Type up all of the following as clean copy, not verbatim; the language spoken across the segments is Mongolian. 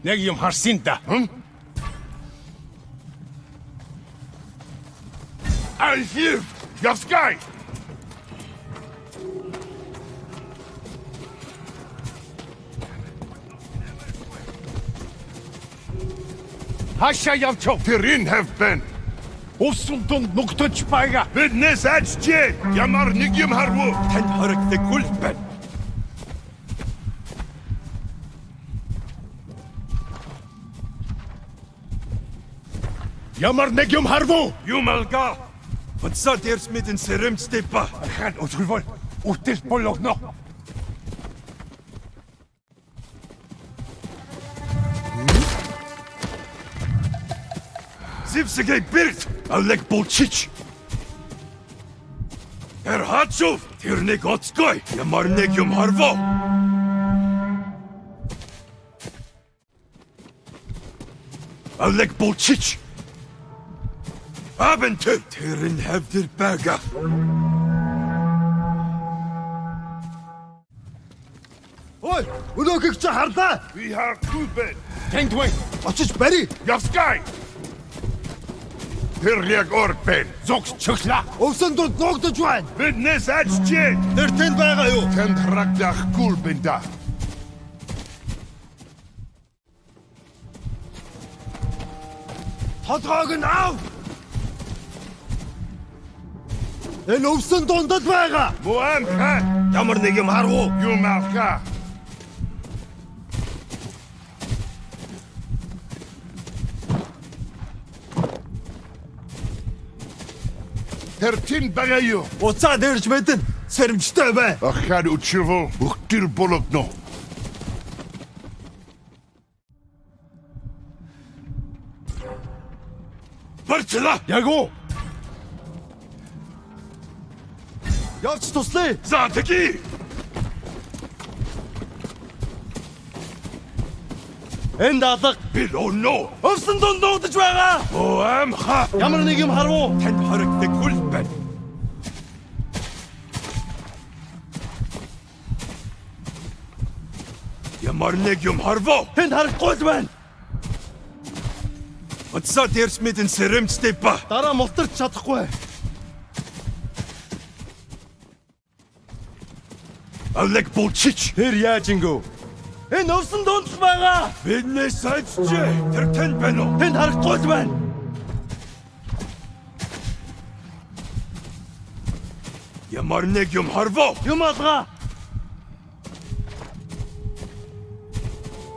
Нэг юм харсан да. Архив! Явскай! Хаашаа явчих. Тэр энэ хавьбэн. Өвсөн донд нугтаж байгаа. Биднээс ажжээ. Ямар нэг юм харвуу. Танд хоригддаг хүл байна. Ямар нэг юм харвуу. Юм алга. Бацаа дээрс мэдэн сэрэмжтэй ба. Хан өсгөлвөл үтэл болгоно. Зивсэгэй бэрт. Алек булчич. Хачов. Тэр нэг оцгой. Ямар нэг юм харвуу. Алек булчич. Абентэ тэрэн хавдэр байгаа. Ой, өнөөхийг чи харлаа. Би харахгүй байна. Тэнд вэ? Очиж барь. Явскай! Тэр яг орбен. Зогс чөглөө. Өвсөн донд нуугдаж байна. Биднээс ажжээ. Тэр тэнд байгаа юу? Тэнд харагдахгүй бэнда. Толгойг нь ав. Энэ өвсөн дондод байгаа. Муам ха. Ямар нэг юм харвуу. Юм алга. Тэр тин байгаа юу? Уцаа дэрж мэдэн. Сэрэмжтэй бай. Ахад учрво ухтил болгоно. Барчла. Яг уу. Явж туслая. За таки. Энд алга. Билоно. Өвсөн донд нуугдаж байгаа. Муам ха. Ямар нэг юм харвуу. Танд хоригддаг хүл байна. Ямар нэг юм харвуу. Тэнд харахгүй л байна. Бацаа дээрс мэдэн сэрэмжтэй ба. Дараа мултарч чадахгүй. Алек булчич. Тэр яаж ингэв? Энэ өвсөн донд байгаа. Биднээс ажжээ. Тэр тэнд байна уу? Тэнд харахгүй л байна. Ямар нэг юм харвуу. Юм алга.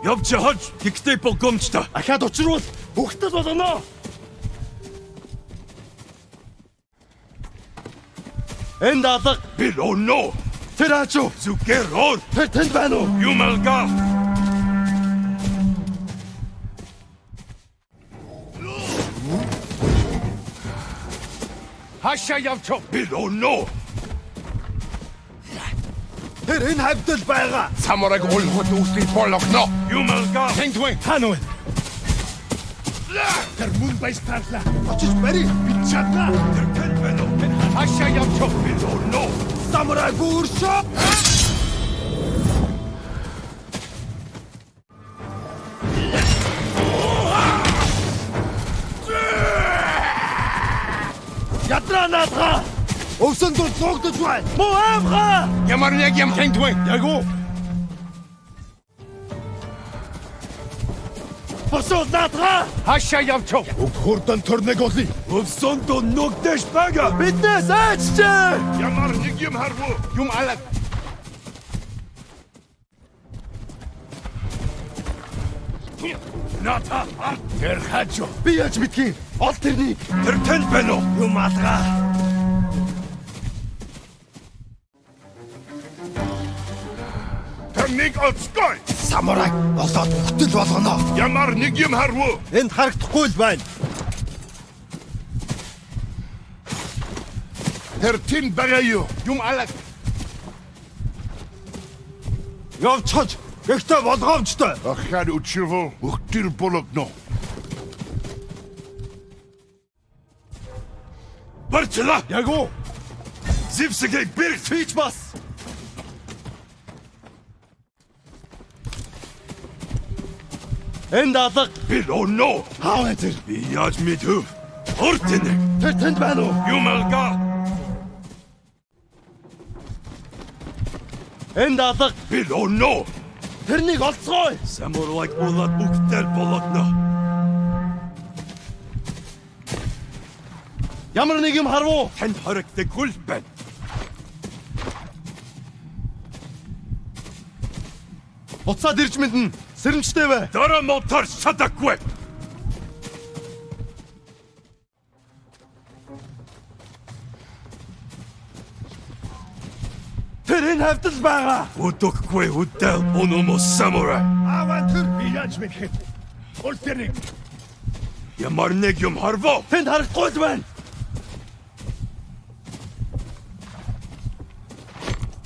Явж хаж. Тэгтээ болгоомжтой. Ахаад учруул. Хөхтөл болгоно. Энд алга. Билоно. Тэр аачуу. Зүгэр ор. Тэр тэнд байна уу? Юм алга. Хаашаа явчих. Билоно. Тэр энэ хавьдал байгаа. Самураг улхот үстэй болгоно. Юм алга. Тэнд вэ? Хаана вэ? Тэр мөн баястаалаа. Очиж барь. Би чадлаа. Тэр тэнд байна уу? Хаашаа явчих. Билоно. Самурай бүршөө. Ядраа наадгаа. Өвсөн донд нуугдаж байна. Муу аавгаа. Ямар нэг юм тэнд вэ? Яг уу. Босоо наадгаа. Хаашаа явчих. Хурдан төрнэг олъё. Өвсөн донд нугдэж байгаа. Биднээс айччээ. Ямар нэг юм харвуу. Юм алга. Ната. Тэр хажуу. Би яаж мэдхий? Ол тэрнийг. Тэр тэнд байна уу? Юм алгаа. Тэр нэг оцгой. Самурай болоод хөтөл болгоно. Ямар нэг юм харвуу. Энд харагдахгүй л байна. Тэр тин байгаа юу? Юм алга. Явцаж. Гэхдээ болгоомжтой. Ахад учрво ухтил болгоно. Барчла. Яг уу. Зивсэгэй бэрт. Фич бас. Энд алга. Билоно. Хаав энэ тэр? Би яаж мэдв? Ортэн. Тэр тэнд байна уу? Юмалга. Энд алга. Билоно. Тэрнийг олцгоё. Самурлайг болоод бүгдээр болгоно. Ямар нэг юм харав уу? Танд хоригддаг хөл байна. Буцаад ирж мэднэ. Сэрэмжтэй бай. Дараа мотор чадахгүй. Тэр энэ хавтал байгаа. Удахгүй удаа ономо самурай. Аван тэр би яаж мэдхэд. Өлтөрний Ямар нэг юм харваа. Тэнд харахгүй л байна.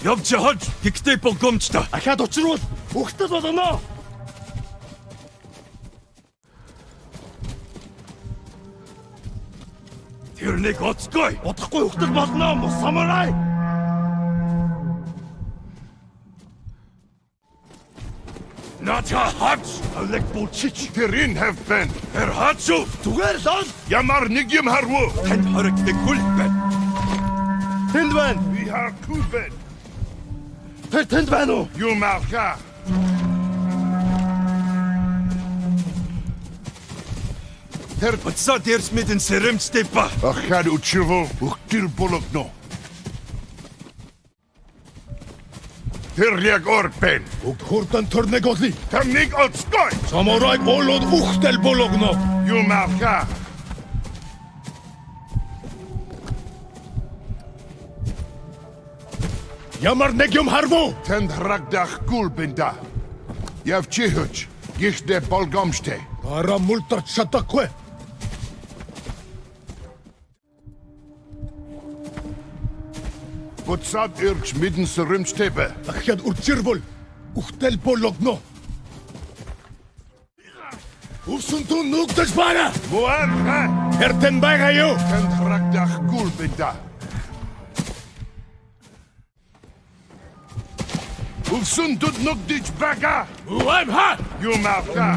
Явж хаж гэхдээ болгоомжтой. Ахаад учрвал ухтал болгоно. Тэрнийг оцгой. Удахгүй ухтал болно мус самурай. Ната хаж. Алек булчич. тэрийн хавбэн. Хачуу. Зүгээр л ол. Ямар нэг юм харв. Танд хоригддаг хөл байна. Тэнд байна. Би хар күбэн. Тэр тэнд байна уу? Юмалга. Тэр буцаад ирс мэдэн сэрэмжтэй ба. Ахад учрвол ухтир болгоно. Тэр яг орпен. Хурдан төрнэг олъё. Тэрнийг олцгой. Самурайг болоод ухтал болгоно. Юмалга. Ямар нэг юм харав уу? Тэнд харагдах гүлбэнда. Явчихж. Гихтэ болгоомжтэй. Ара мултарч чадахгүй. Буцаад ирж мэдэн сэрэмжтэй бай. Дахиад үржирвол ухтал болгоно. Усунтун нүгдэж байна. Муанха. Эртэн байгаа юу? Тэнд харагдах гүлбэнда. Усунтун нүгдэж бага. Уамха. Юмалга.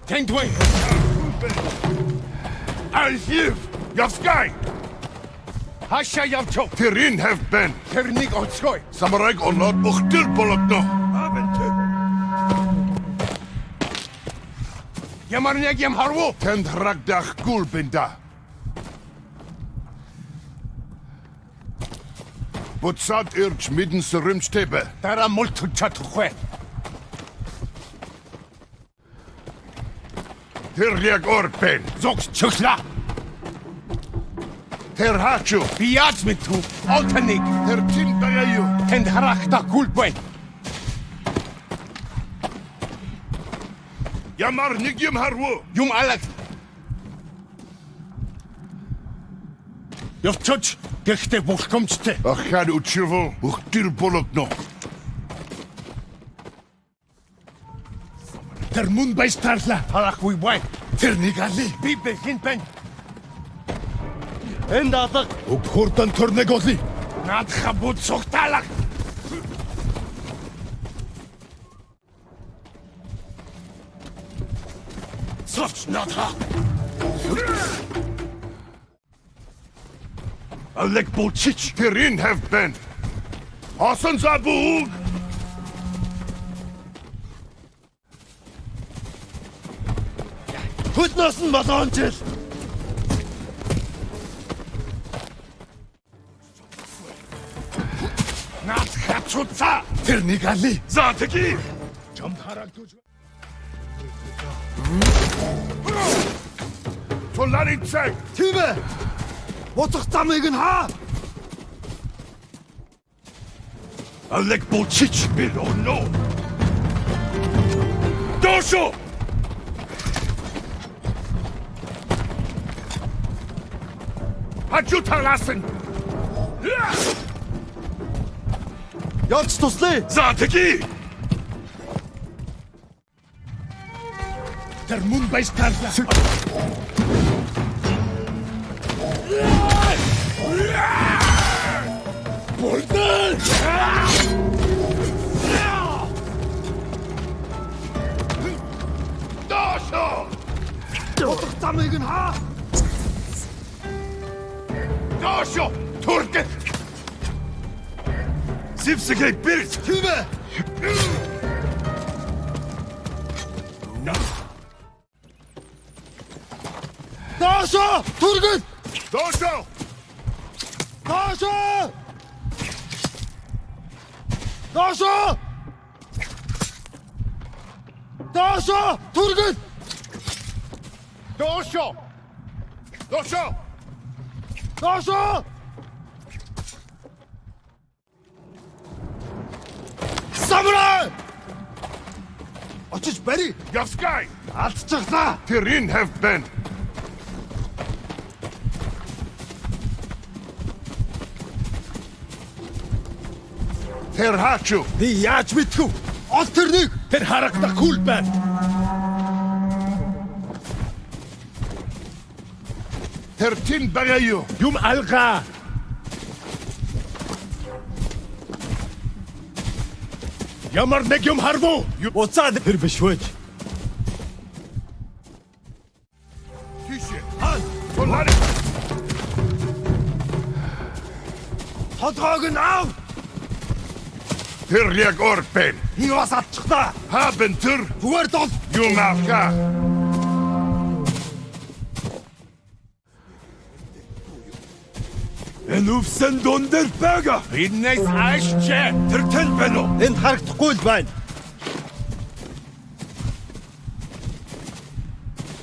Тэндвэн. Альфив. Явскай. Хаша явчоо. Тэрийн хавбэн. Тэрнийг олцгоё. Самурайг олоод ухтир болгоно. Ямар нэг юм харав уу? Тэнд харагдах гүлбэнда. Буцаад ирж мэдэн сэрэмжтэй бай. Дараа мултж чадахгүй. Тэр яг орпен. Зогс чөглөө. Тэр хачуу. Би яаж мэдв? Олтаник. Тэр чин байгаа юу? Тэнд харахта гүлбэн. Ямар нэг юм харв. Юм алаг. Явчооч. Гэхдээ болгоомжтой. Ахад учрвол ухтир болгоно. Тэр мөн байстаарлаа. Харахгүй бай. Тэрнийг алий. Би бэхэн бэн. Энд алга. Хурдан төрнэг олъё. Наадха бут сугтаалаг. Софч наадха. Алек булчич. Тэрийн хавбэн. Осон забуг. Хөднөөс нь болгоомжил. Наадха чуцаа. Тэрнийг алий. За тэги. Чамд харагдаж. Туларицэг. Тийм ээ. Буцах замыг нь хаа. Алек булчич. Билоно. Дошо. Хачуу талаасан. Явж туслая. За тэги. Тэр мөн байстаарлаа. Болдоо! Утга замыг нь хаа. Дошо! Турк! Зевсэгэй бэрч! Тийм ээ. Дошо! Түргэн! Дошо! Дошо! Дошо! Дошо! Түргэн! Дошо! Дошо! Дошо! Самурай! Очиж барь. Явскай! Алдчихлаа. Тэр энэ have been. Тэр хачу! Би яаж мэдхв? Ол тэрнийг. Тэр харагдахгүй л байна. Тэр тин байгаа юу? Юм алгаа. Ямар нэг юм харвуу. Уцаад тэр биш вэ? Тийшээ. Хан! Тулари! Толгойг нь аав. Тэр яг орпен. Би бас алдчихлаа. Haben тэр Зүгээр дол. юм авка. Энувсэн дондэр бага. Биднээс аашчээ. Тэр тань байна уу? Энд харагдахгүй л байна.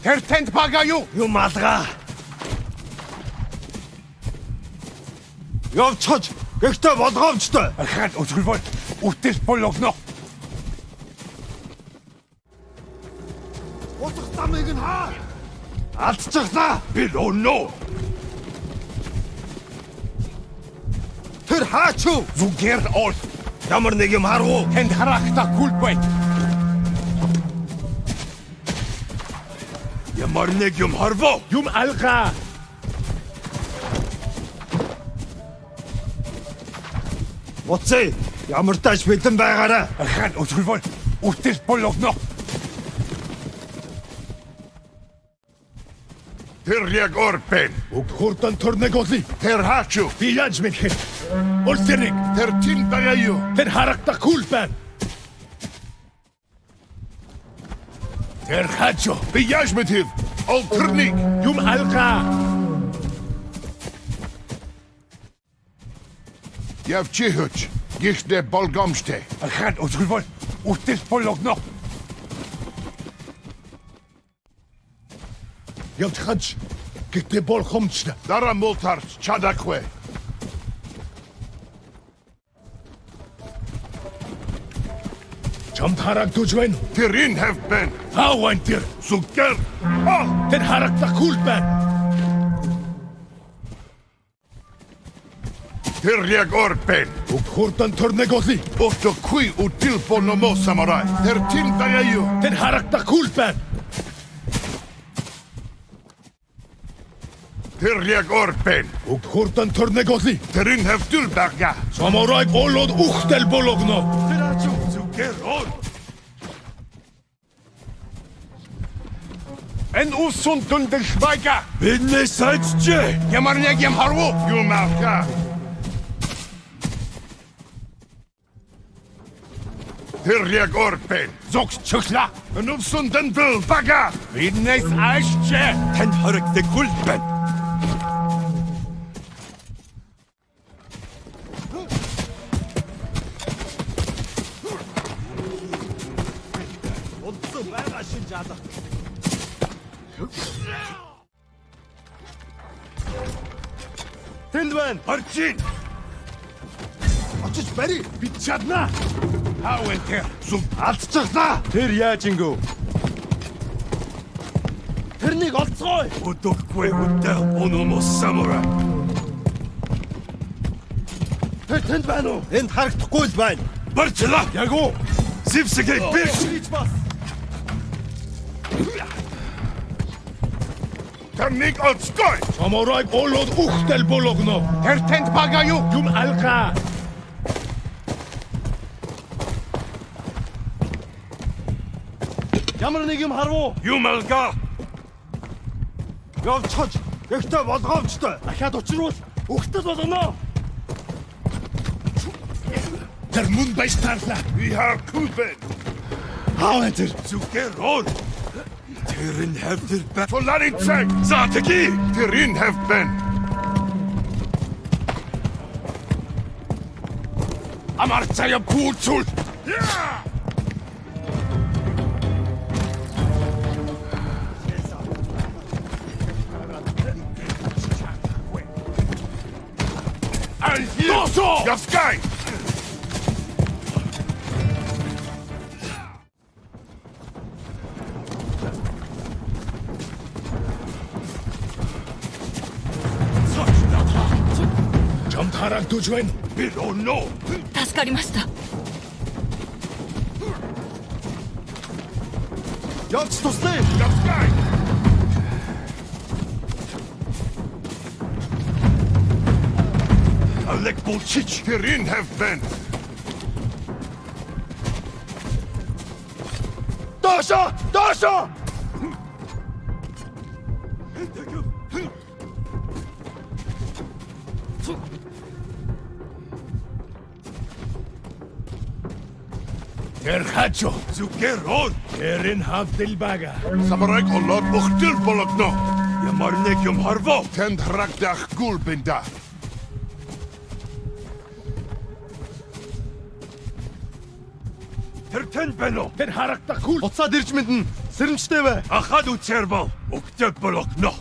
Тэр тент байгаа юу? Юм алгаа. Явцгач. Гэхдээ болгоомжтой. Хан өсгөлбол үтэл болгоно. Утга замыг нь хаа. Алдчихлаа. Би лоно. Тэр хаач юу? Зүгэр ол. Ямар нэг юм харуу. Тэнд харахта кулбай. Ямар нэг юм харвуу. Юм алга. Уцээ. Ямар тааш бэлэн байгаарай. Хан өсгөлбол үтэл болгоно. Тэр яг орпен. Хурдан төрнэг олъё. Тэр хачу. Би яаж мэдэх? Улсэрэг. Тэр тин байгаа юу? Тэр харагдахгүй л байна. Тэр хачо. Би яаж мэдв? Ол тэрник. Юм алгаа. Явчи хөч. Гихтэ болгоомжтэй. Хан өсгөлбол үтэл болгоно. Явцгач. Гэтэ болгоомжтой. Дара мултарч чадахгүй. Чамд харагдаж байна уу? Тэр энэ have been. Хааван тэр. Зүгэр. Тэр харагдахгүй л байна. Тэр яг орпен. Хурдан төрнэг олъё. Ото kui үтэл болномо самурай. Тэр тин байгаа юу? Тэр харагдахгүй л байна. Тэр яг орпен. Хурдан төрнэг олъё. Тэр энэ хавтул бага. Самурайг олоод ухтэл болгоно. Тэр ачуу зүгэр ол. En usun dundur швайга. Бидний сайжжээ. Ямар нэг юм харвуу. Юм авка. Тэр яг орпен. Зогс чөглөө. En usun dundur бага. Биднээс аашчээ. Танд харагдахгүй л байна. Унтсан байгаа шинж алга. Тэнд байна. Харчин. Очиж барь. Би чадна. Хауэн тэр. Зүг. Алдчихлаа. Тэр яаж ингэв? Тэрнийг олцгой. Удахгүй үдэ ономос самурай. Тэр тэнд байна уу? Энд харагдахгүй л байна. Барчлаа. Яг уу. Зевсэгэй бэрч. Хийж бас. Тэр нэг олцгой. Самурайг олоод ухтэл болгоно. Тэр тэнд бага юу? Юм алгаа. Ямар нэг юм харвуу. Юм алгаа. Явцгаж. Ихтэй болгоомжтой. Дахиад учруул. Ухтад болгоно. Тэр мөн байстаарлаа. We are Kuben. Аав энэ. Зүгээр ор. Тэр нь хавтар ба. Соларitsag. За таки. Тэр энэ хавбэн. Амар цая пүүцүүл. Досо! Яскай! Чамд харагдаж байна. Би онно. 助かりました。 Явц туслая. Яскай! Алек булчич. Тэр энэ хавбэн. Дошо! Дошо! Тэр хачо. Зүгээр ор. Тэр энэ хавдэл бага. Самараг олоод ухтил болгоно. Ямар нэг юм харваа. Тэнд харагдах гулбэнда. Тэр тэн бэнэ. Тэр харагдах гул. Буцаад ирж мэднэ. Сэрэмжтэй бай. Ахад үцэр бол. Өгтөд болгоно.